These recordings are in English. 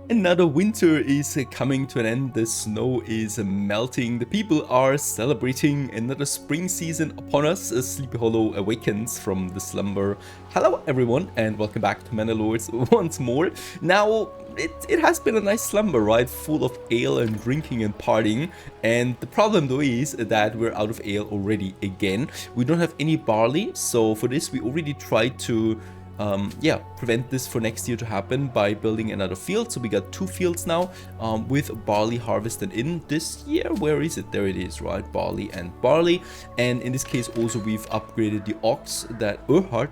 Another winter is coming to an end, the snow is melting, the people are celebrating another spring season upon us as Sleepy Hollow awakens from the slumber. Hello everyone and welcome back to Manor Lords once more. Now, it has been a nice slumber, right? Full of ale and drinking and partying, and the problem though is that we're out of ale already again. We don't have any barley, so for this we already tried to prevent this for next year to happen by building another field. So we got 2 fields now with barley harvested in this year. Where is it? There it is, right? Barley and barley. And in this case also we've upgraded the ox that Erhard,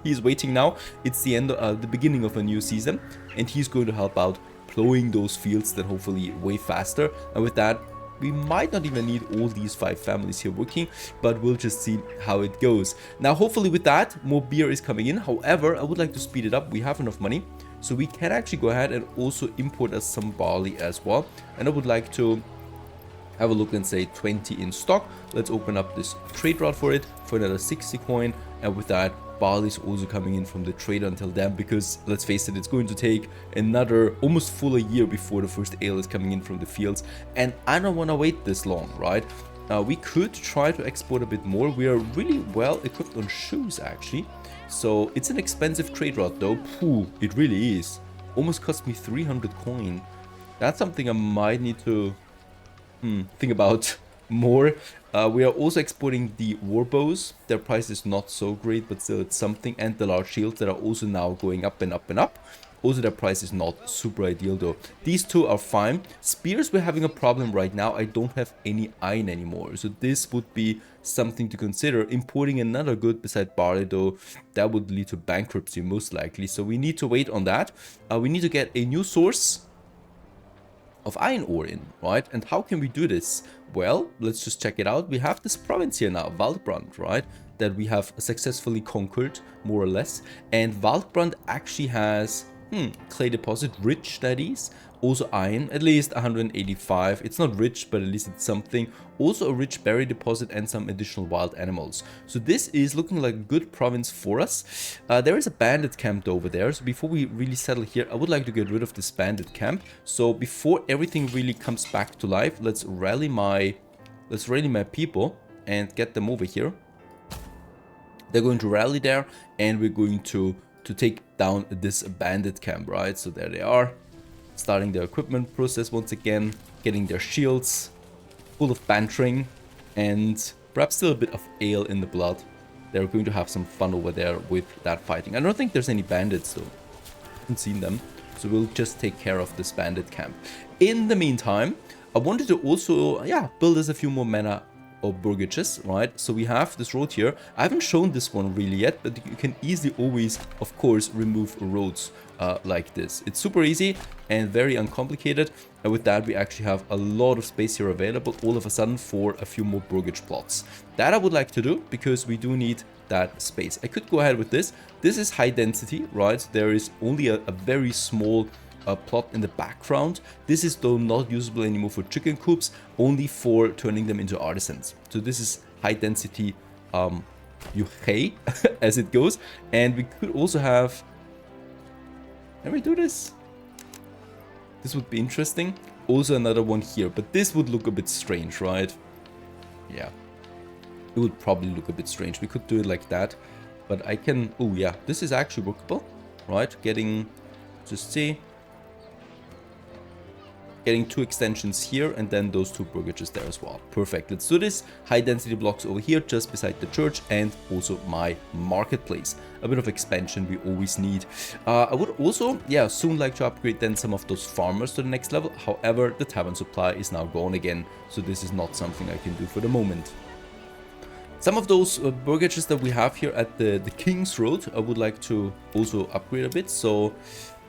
he's waiting now. It's the end, the beginning of a new season, and he's going to help out plowing those fields then hopefully way faster. And with that, we might not even need all these 5 families here working, but we'll just see how it goes. Now, hopefully with that, more beer is coming in. However, I would like to speed it up. We have enough money, so we can actually go ahead and also import us some barley as well. And I would like to have a look and say 20 in stock. Let's open up this trade route for it for another 60 coin. And with that, barley is also coming in from the trader until then, because let's face it, it's going to take another almost full a year before the first ale is coming in from the fields, and I don't want to wait this long, right? We could try to export a bit more. We are really well equipped on shoes actually, so it's an expensive trade route though. Pooh, it really is. Almost cost me 300 coin. That's something I might need to think about more. We are also exporting the war bows. Their price is not so great, but still it's something, and the large shields that are also now going up and up and up. Also their price is not super ideal though. These 2 are fine. Spears, we're having a problem right now. I don't have any iron anymore, so this would be something to consider. Importing another good beside barley though, that would lead to bankruptcy most likely, so we need to wait on that. We need to get a new source of iron ore in, right? And how can we do this? Well, let's just check it out. We have this province here now, Valbrun, right? That we have successfully conquered, more or less. And Valbrun actually has clay deposit, rich that is. Also iron, at least 185. It's not rich, but at least it's something. Also a rich berry deposit and some additional wild animals. So this is looking like a good province for us. There is a bandit camp over there. So before we really settle here, I would like to get rid of this bandit camp. So before everything really comes back to life, let's rally my people and get them over here. They're going to rally there, and we're going to take down this bandit camp, right? So there they are. Starting their equipment process once again, getting their shields full of bantering, and perhaps still a bit of ale in the blood. They're going to have some fun over there with that fighting. I don't think there's any bandits though. I haven't seen them. So we'll just take care of this bandit camp. In the meantime, I wanted to also, build us a few more mana or burgages, right? So we have this road here. I haven't shown this one really yet, but you can easily always, of course, remove roads like this. It's super easy and very uncomplicated. And with that, we actually have a lot of space here available all of a sudden for a few more burgage plots. That I would like to do because we do need that space. I could go ahead with this. This is high density, right? There is only a very small plot in the background. This is though not usable anymore for chicken coops, only for turning them into artisans. So this is high density Yuhei as it goes. And we could also have, can we do this? This would be interesting. Also another one here, but this would look a bit strange, right? Yeah, it would probably look a bit strange. We could do it like that, but I can, oh yeah, this is actually workable, right? Getting 2 extensions here, and then those 2 burgages there as well. Perfect. Let's do this. High density blocks over here just beside the church, and also my marketplace. A bit of expansion we always need. I would also soon like to upgrade then some of those farmers to the next level. However, the tavern supply is now gone again, so this is not something I can do for the moment. Some of those burgages that we have here at the King's Road, I would like to also upgrade a bit. So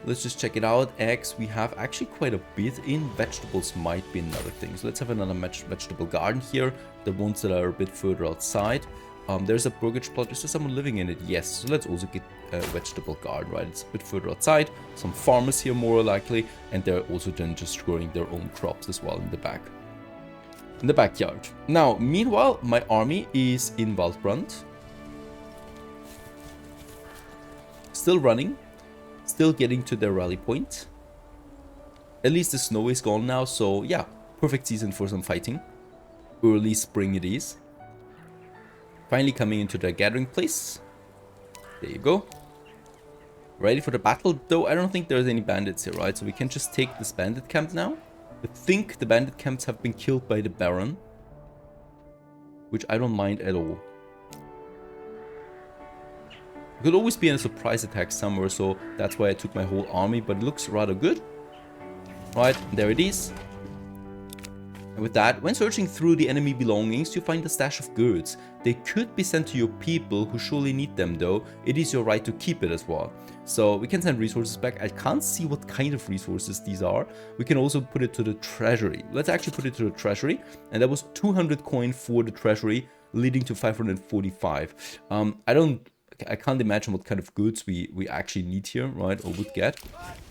let's just check it out. Eggs, we have actually quite a bit in. Vegetables might be another thing. So let's have another vegetable garden here. The ones that are a bit further outside. There's a burgage plot. Is there someone living in it? Yes. So let's also get a vegetable garden, right? It's a bit further outside. Some farmers here more likely. And they're also then just growing their own crops as well in the back. In the backyard. Now, meanwhile, my army is in Valbrun. Still running. Still getting to their rally point. At least the snow is gone now, so yeah, perfect season for some fighting. Early spring it is. Finally coming into the gathering place. There you go. Ready for the battle, though I don't think there's any bandits here, right? So we can just take this bandit camp now. I think the bandit camps have been killed by the Baron, which I don't mind at all. Could always be a surprise attack somewhere, so that's why I took my whole army, but it looks rather good. Right, there it is. And with that, when searching through the enemy belongings, you find a stash of goods. They could be sent to your people who surely need them, though it is your right to keep it as well. So we can send resources back. I can't see what kind of resources these are. We can also put it to the treasury. Let's actually put it to the treasury. And that was 200 coin for the treasury, leading to 545. I can't imagine what kind of goods we actually need here, right, or would get.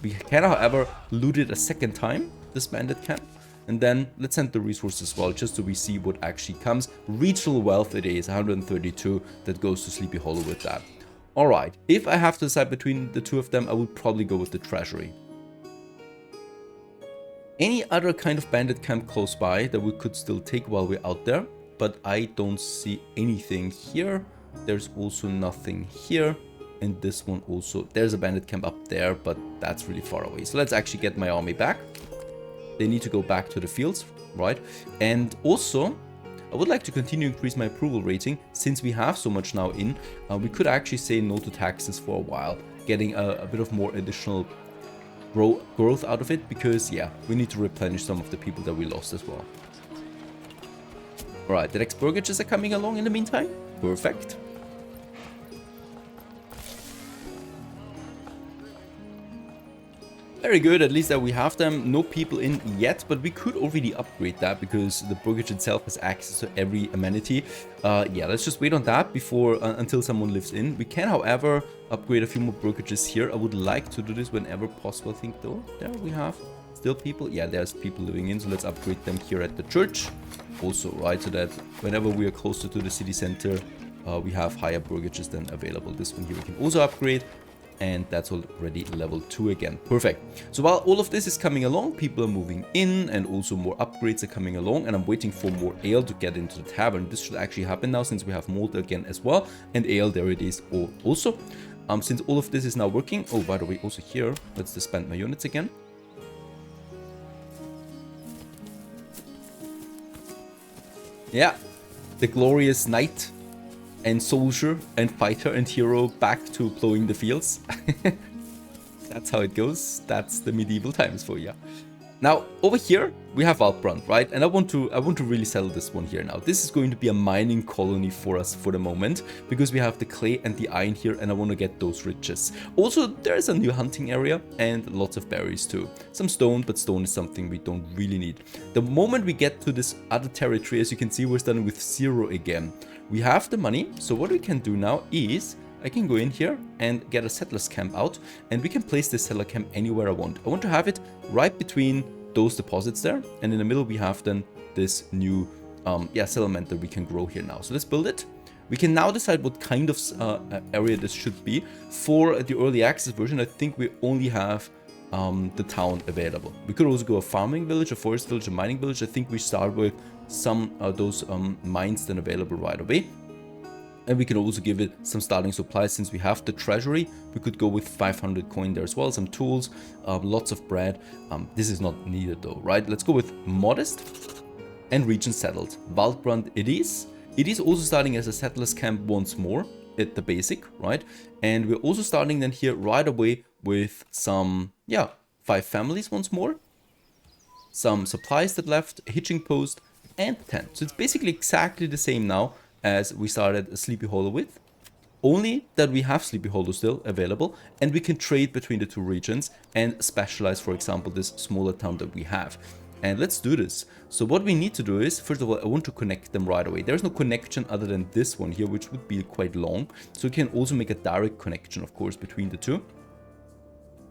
We can, however, loot it a second time, this bandit camp. And then let's send the resources as well, just so we see what actually comes. Regional wealth it is, 132, that goes to Sleepy Hollow with that. Alright, if I have to decide between the two of them, I would probably go with the treasury. Any other kind of bandit camp close by that we could still take while we're out there, but I don't see anything here. There's also nothing here, and this one also. There's a bandit camp up there, but that's really far away. So let's actually get my army back. They need to go back to the fields, right? And also, I would like to continue to increase my approval rating. Since we have so much now in, we could actually say no to taxes for a while, getting a bit of more additional growth out of it, because yeah, we need to replenish some of the people that we lost as well. Alright, the next burgages are coming along in the meantime. Perfect. Very good, at least that we have them. No people in yet, but we could already upgrade that because the burgage itself has access to every amenity. Yeah, let's just wait on that before until someone lives in. We can, however, upgrade a few more burgages here. I would like to do this whenever possible, I think, though. There we have still people. Yeah, there's people living in, so let's upgrade them here at the church. Also, right, so that whenever we are closer to the city center, we have higher burgages than available. This one here we can also upgrade. And that's already level 2 again. Perfect. So while all of this is coming along, people are moving in and also more upgrades are coming along, and I'm waiting for more ale to get into the tavern. This should actually happen now since we have malt again as well, and ale, there it is also. Since all of this is now working. Oh, by the way, also here, let's disband my units again. Yeah, the glorious knight and soldier and fighter and hero back to plowing the fields. That's how it goes. That's the medieval times for you. Now over here we have Valbrun, right? And I want to really settle this one here now. This is going to be a mining colony for us for the moment, because we have the clay and the iron here, and I want to get those riches. Also, there's a new hunting area and lots of berries too. Some stone, but stone is something we don't really need. The moment we get to this other territory, as you can see, we're starting with 0 again. We have the money, so what we can do now is I can go in here and get a settler's camp out, and we can place this settler camp anywhere I want. I want to have it right between those deposits there, and in the middle we have then this new settlement that we can grow here now. So let's build it. We can now decide what kind of area this should be. For the early access version, I think we only have the town available. We could also go a farming village, a forest village, a mining village. I think we start with some of those mines then available right away. And we can also give it some starting supplies. Since we have the treasury, we could go with 500 coin there as well, some tools, lots of bread. This is not needed though, right? Let's go with modest and region settled. Valbrun it is. It is also starting as a settlers camp once more at the basic, right? And we're also starting then here right away with some, 5 families once more. Some supplies that left, a hitching post, and tent. So it's basically exactly the same now as we started a Sleepy Hollow with, only that we have Sleepy Hollow still available, and we can trade between the two regions and specialize, for example, this smaller town that we have. And let's do this. So what we need to do is, first of all, I want to connect them right away. There's no connection other than this one here, which would be quite long. So we can also make a direct connection, of course, between the two.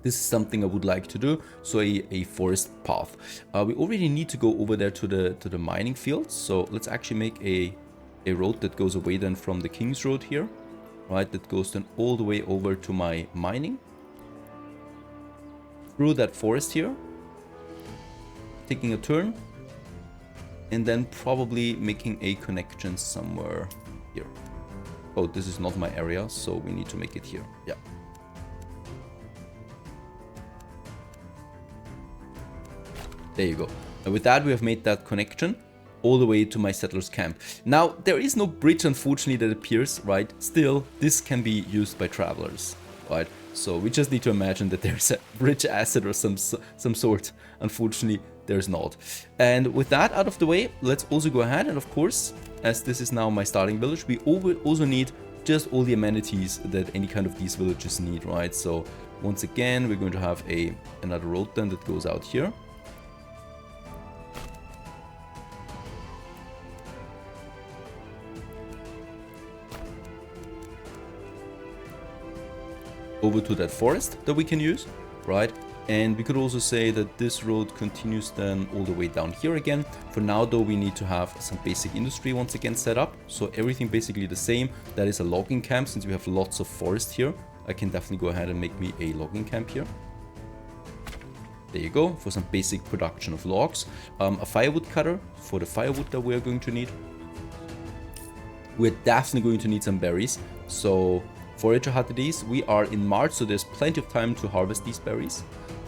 This is something I would like to do, so a forest path. We already need to go over there to the mining fields, so let's actually make a road that goes away then from the King's Road here, right? That goes then all the way over to my mining, through that forest here, taking a turn, and then probably making a connection somewhere here. Oh, this is not my area, so we need to make it here. Yeah. There you go. And with that, we have made that connection all the way to my settlers camp. Now, there is no bridge, unfortunately, that appears, right? Still, this can be used by travelers, right? So we just need to imagine that there's a bridge asset or some sort. Unfortunately, there's not. And with that out of the way, let's also go ahead and, of course, as this is now my starting village, we also need just all the amenities that any kind of these villages need, right? So once again, we're going to have another road then that goes out here. Over to that forest that we can use, right? And we could also say that this road continues then all the way down here again. For now though, we need to have some basic industry once again set up. So everything basically the same. That is a logging camp. Since we have lots of forest here, I can definitely go ahead and make me a logging camp here. There you go, for some basic production of logs. A firewood cutter for the firewood that we are going to need. We're definitely going to need some berries. So forager hut it is. We are in March, so there's plenty of time to harvest these berries.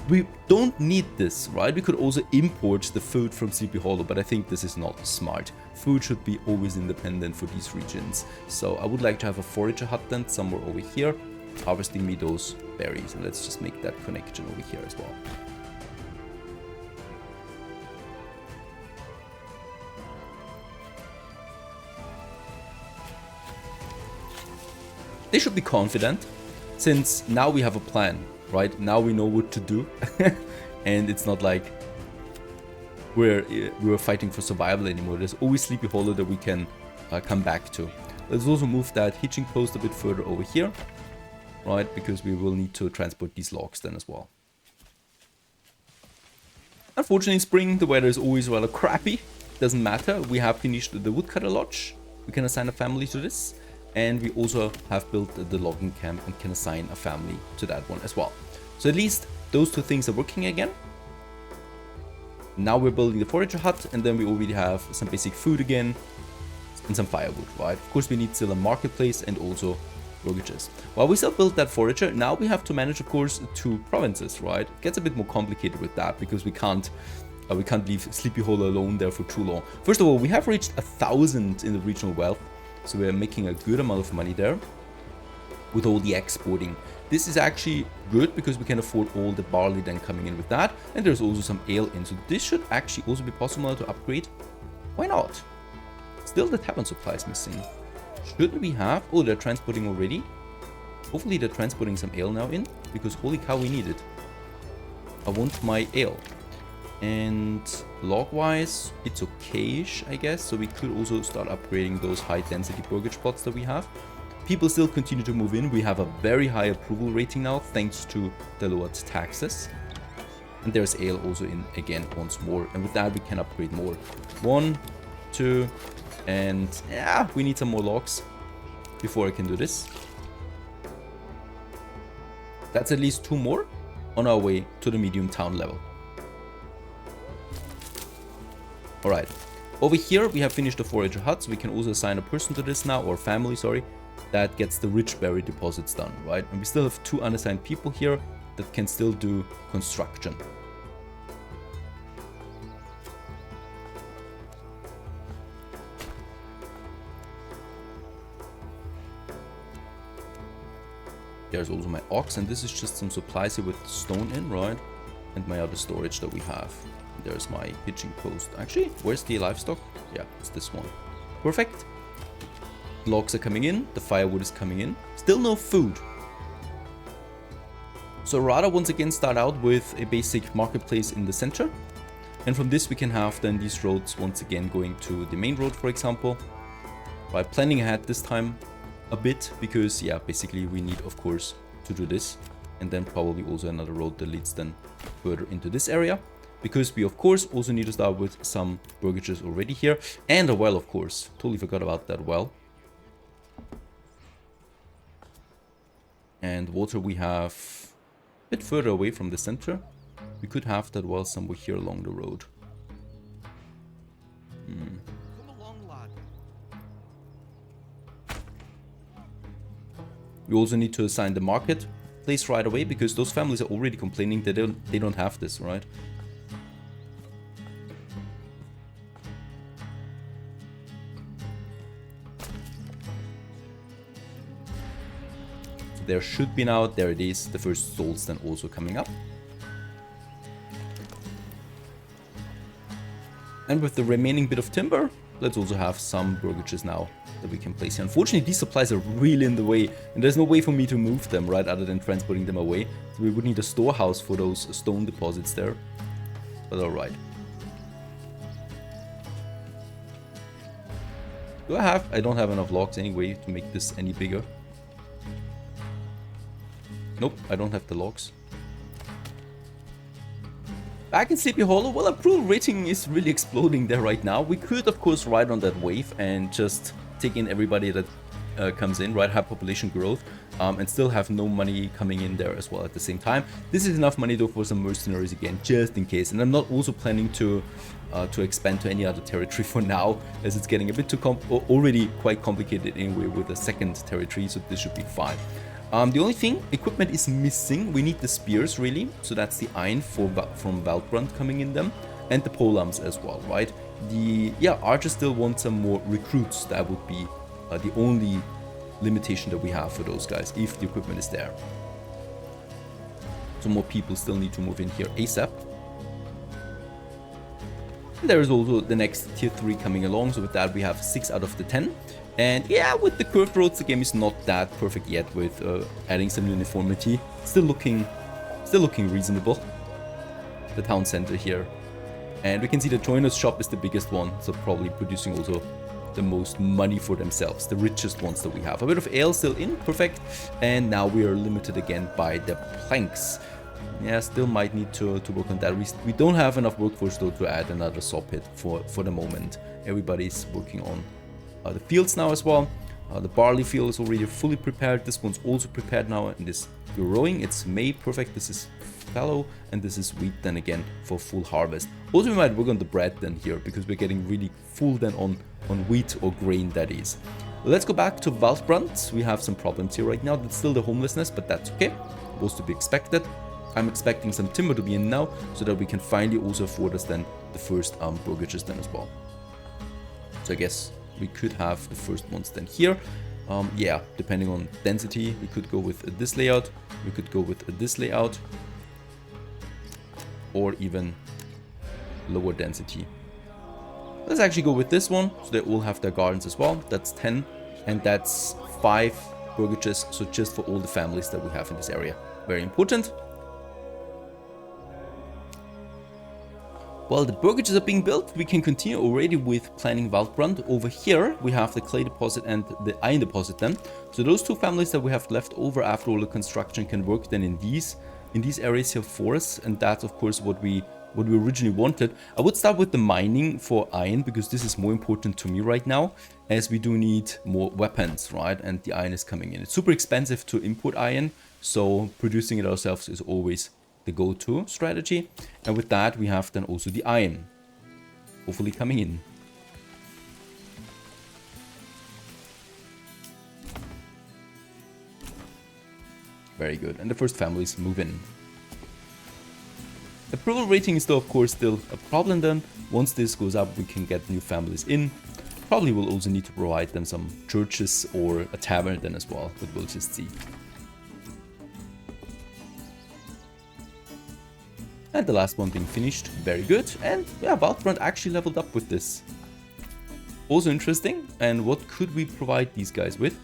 We don't need this, right? We could also import the food from Sleepy Hollow, but I think this is not smart. Food should be always independent for these regions. So I would like to have a forager hut then somewhere over here, harvesting me those berries. And let's just make that connection over here as well. They should be confident, since now we have a plan, right? Now we know what to do, and it's not like we're fighting for survival anymore. There's always Sleepy Hollow that we can come back to. Let's also move that hitching post a bit further over here, right? Because we will need to transport these logs then as well. Unfortunately, in spring, the weather is always rather crappy. Doesn't matter. We have finished the woodcutter lodge. We can assign a family to this. And we also have built the logging camp and can assign a family to that one as well. So at least those two things are working again. Now we're building the forager hut, and then we already have some basic food again and some firewood, right? Of course, we need still a marketplace and also burgages. While we still build that forager, now we have to manage, of course, 2 provinces, right? It gets a bit more complicated with that because we can't leave Sleepy Hollow alone there for too long. First of all, we have reached 1,000 in the regional wealth. So we're making a good amount of money there with all the exporting. This is actually good because we can afford all the barley then coming in with that. And there's also some ale in. So this should actually also be possible to upgrade. Why not? Still the tavern supply is missing. Shouldn't we have? Oh, they're transporting already. Hopefully they're transporting some ale now in, because holy cow, we need it. I want my ale. And log-wise, it's okay-ish, I guess. So we could also start upgrading those high-density burgage plots that we have. People still continue to move in. We have a very high approval rating now, thanks to the lowered taxes. And there's ale also in again once more. And with that, we can upgrade more. 1, 2, and yeah, we need some more logs before I can do this. That's at least 2 more on our way to the medium town level. Alright, over here we have finished the forager hut, so we can also assign a person to this now, or family, sorry, that gets the rich berry deposits done, right? And we still have 2 unassigned people here that can still do construction. There's also my ox, and this is just some supplies here with stone in, right? And my other storage that we have. There's my hitching post. Actually, where's the livestock? Yeah, it's this one. Perfect. Logs are coming in. The firewood is coming in. Still no food. So rather once again start out with a basic marketplace in the center. And from this we can have then these roads once again going to the main road, for example. By planning ahead this time a bit, because yeah, basically we need, of course, to do this. And then probably also another road that leads then further into this area. Because we, of course, also need to start with some burgages already here. And a well, of course. Totally forgot about that well. And water we have a bit further away from the center. We could have that well somewhere here along the road. We also need to assign the market place right away, because those families are already complaining that they don't have this, right? So there should be now, there it is, the first souls then also coming up. And with the remaining bit of timber, let's also have some burgages now that we can place here. Unfortunately, these supplies are really in the way, and there's no way for me to move them, right, other than transporting them away. So we would need a storehouse for those stone deposits there. But alright. I don't have enough logs anyway to make this any bigger. Nope, I don't have the logs. Back in Sleepy Hollow, well, approval rating is really exploding there right now. We could, of course, ride on that wave and just take in everybody that comes in, right? Have population growth, and still have no money coming in there as well at the same time. This is enough money though for some mercenaries again, just in case. And I'm not also planning to expand to any other territory for now, as it's getting a bit too already quite complicated anyway with a second territory, so this should be fine. The only thing, equipment is missing. We need the spears, really. So that's the iron from Valbrun coming in them. And the polearms as well, right? Archers still want some more recruits. That would be the only limitation that we have for those guys, if the equipment is there. So more people still need to move in here ASAP. And there is also the next tier 3 coming along. So with that, we have 6 out of the 10. And yeah, with the curved roads, the game is not that perfect yet with adding some uniformity. Still looking reasonable. The town center here. And we can see the joiner's shop is the biggest one, so probably producing also the most money for themselves, the richest ones that we have. A bit of ale still in, perfect. And now we are limited again by the planks. Yeah, still might need to work on that. We don't have enough workforce though to add another saw pit for the moment. Everybody's working on the fields now as well. The barley field is already fully prepared. This one's also prepared now, and this growing. It's May, perfect. This is fallow, and this is wheat then again for full harvest. Also, we might work on the bread then here, because we're getting really full then on wheat or grain, that is. Let's go back to Valbrun. We have some problems here right now. That's still the homelessness, but that's okay. Was to be expected. I'm expecting some timber to be in now, so that we can finally also afford us then the first burgages then as well. So I guess we could have the first ones then here. Yeah, depending on density, we could go with this layout, we could go with this layout, or even lower density. Let's actually go with this one, so they all have their gardens as well. That's 10, and that's 5 burgages, so just for all the families that we have in this area. Very important. While the burgages are being built, we can continue already with planning Valbrun. Over here, we have the clay deposit and the iron deposit then. So those 2 families that we have left over after all the construction can work then in these areas here for us. And that's of course what we originally wanted. I would start with the mining for iron, because this is more important to me right now, as we do need more weapons, right? And the iron is coming in. It's super expensive to import iron, so producing it ourselves is always the go-to strategy. And with that, we have then also the iron hopefully coming in. Very good. And the first families move in. Approval rating is though of course still a problem then. Once this goes up, we can get new families in. Probably will also need to provide them some churches or a tavern then as well, but we'll just see. And the last one being finished, very good. And yeah, Valbrun actually leveled up with this. Also interesting. And what could we provide these guys with?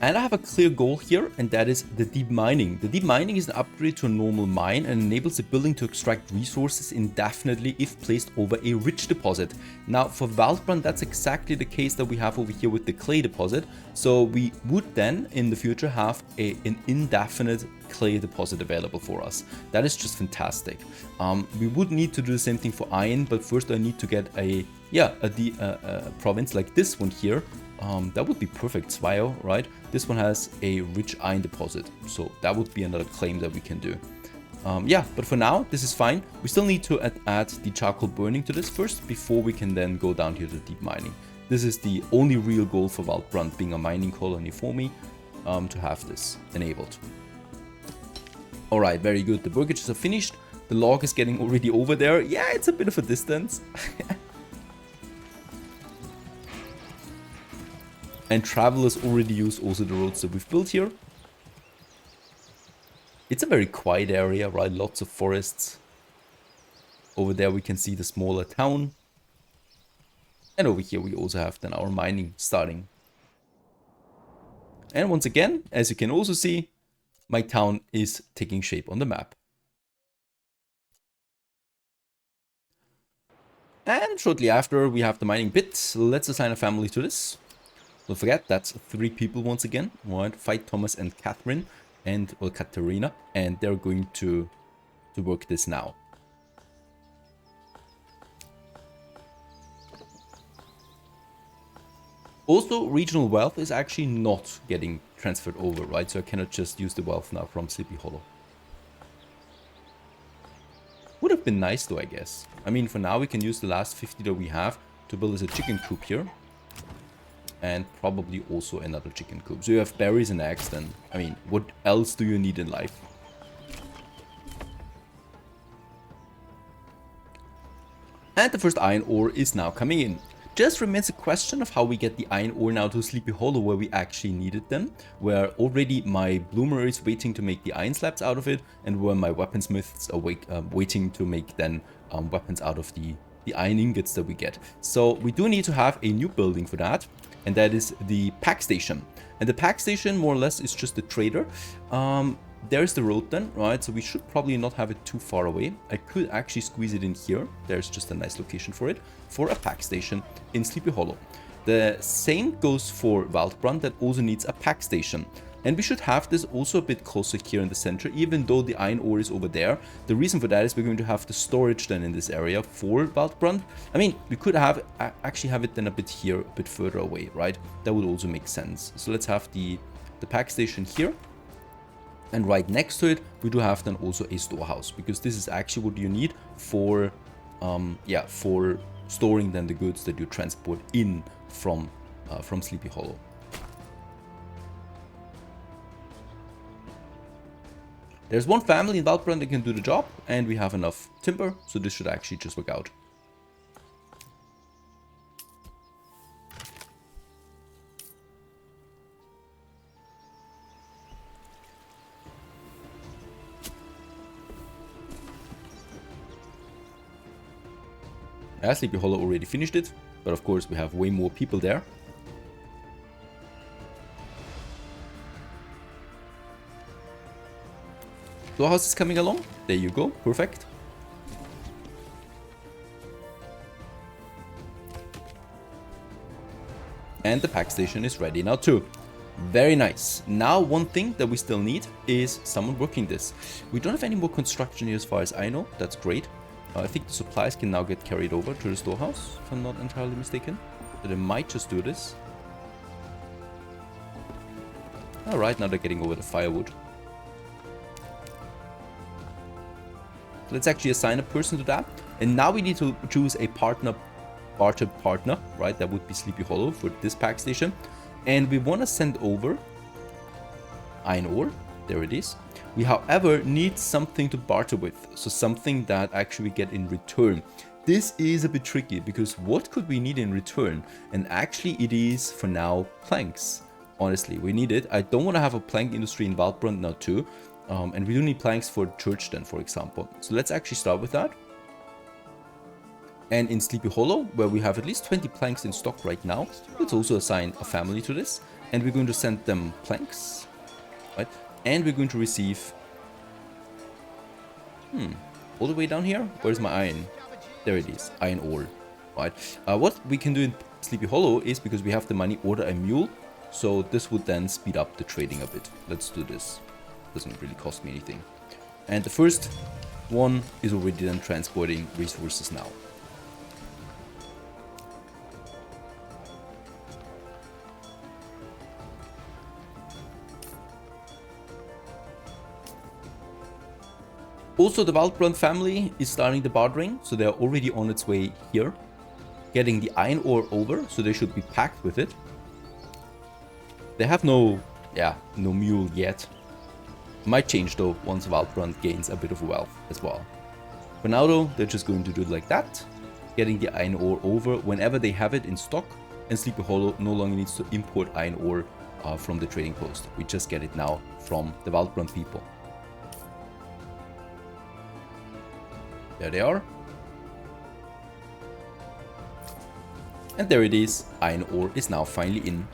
And I have a clear goal here, and that is the deep mining. The deep mining is an upgrade to a normal mine and enables the building to extract resources indefinitely if placed over a rich deposit. Now for Valbrun, that's exactly the case that we have over here with the clay deposit. So we would then in the future have an indefinite clay deposit available for us. That is just fantastic. We would need to do the same thing for iron, but first I need to get a province like this one here. That would be perfect, Svio, right? This one has a rich iron deposit, so that would be another claim that we can do. Yeah, but for now, this is fine. We still need to add the charcoal burning to this first, before we can then go down here to deep mining. This is the only real goal for Valbrun, being a mining colony for me. to have this enabled. Alright, very good. The burgages are finished. The log is getting already over there. Yeah, it's a bit of a distance. And travelers already use also the roads that we've built here. It's a very quiet area, right? Lots of forests. Over there we can see the smaller town. And over here we also have then our mining starting. And once again, as you can also see, my town is taking shape on the map. And shortly after we have the mining pit. Let's assign a family to this. Don't forget, that's 3 people once again. Right, Fight Thomas and Catherine, and well, Katerina, and they're going to work this now. Also, regional wealth is actually not getting transferred over, right? So I cannot just use the wealth now from Sleepy Hollow. Would have been nice though, I guess. I mean, for now we can use the last 50 that we have to build us a chicken coop here. And probably also another chicken coop. So you have berries and eggs then. I mean, what else do you need in life? And the first iron ore is now coming in. Just remains a question of how we get the iron ore now to Sleepy Hollow where we actually needed them. Where already my bloomer is waiting to make the iron slabs out of it. And where my weaponsmiths are waiting to make then weapons out of the iron ingots that we get. So we do need to have a new building for that. And that is the pack station. And the pack station more or less is just a trader. There's the road then, right? So we should probably not have it too far away. I could actually squeeze it in here. There's just a nice location for it. For a pack station in Sleepy Hollow. The same goes for Valbrun that also needs a pack station. And we should have this also a bit closer here in the center, even though the iron ore is over there. The reason for that is we're going to have the storage then in this area for Valbrun. I mean, we could have actually have it then a bit here, a bit further away, right? That would also make sense. So let's have the pack station here. And right next to it, we do have then also a storehouse, because this is actually what you need for, for storing then the goods that you transport in from Sleepy Hollow. There's one family in Valbrun that can do the job, and we have enough timber, so this should actually just work out. Yeah, Sleepy Hollow already finished it, but of course we have way more people there. Storehouse is coming along. There you go. Perfect. And the pack station is ready now too. Very nice. Now one thing that we still need is someone working this. We don't have any more construction here as far as I know. That's great. I think the supplies can now get carried over to the storehouse, if I'm not entirely mistaken. But I might just do this. Alright, now they're getting over the firewood. Let's actually assign a person to that. And now we need to choose a bartered partner, right? That would be Sleepy Hollow for this pack station. And we want to send over iron ore. There it is. We, however, need something to barter with. So something that actually we get in return. This is a bit tricky because what could we need in return? And actually it is, for now, planks. Honestly, we need it. I don't want to have a plank industry in Valbrun now too. And we do need planks for church then, for example. So let's actually start with that. And in Sleepy Hollow, where we have at least 20 planks in stock right now, let's also assign a family to this. And we're going to send them planks, right? And we're going to receive... all the way down here? Where's my iron? There it is, iron ore, right? What we can do in Sleepy Hollow is, because we have the money, order a mule. So this would then speed up the trading a bit. Let's do this. Doesn't really cost me anything. And the first one is already then transporting resources now. Also, the Valbrun family is starting the bartering, so they're already on its way here, getting the iron ore over, so they should be packed with it. They have no yeah, no mule yet. Might change though once Valbrun gains a bit of wealth as well. For now though, they're just going to do it like that, getting the iron ore over whenever they have it in stock, and Sleepy Hollow no longer needs to import iron ore from the trading post. We just get it now from the Valbrun people. There they are. And there it is, iron ore is now finally in.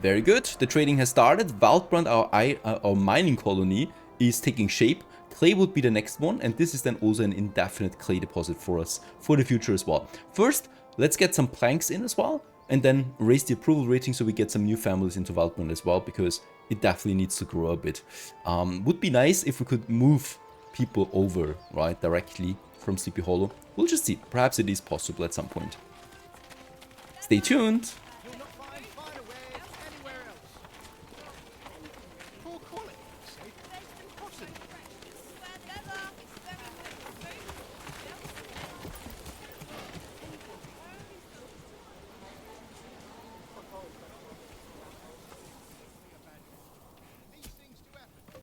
Very good, the trading has started. Valbrun, our mining colony, is taking shape. Clay would be the next one, and this is then also an indefinite clay deposit for us for the future as well. First, let's get some planks in as well, and then raise the approval rating so we get some new families into Valbrun as well, because it definitely needs to grow a bit. Would be nice if we could move people over, right, directly from Sleepy Hollow. We'll just see, perhaps it is possible at some point. Stay tuned!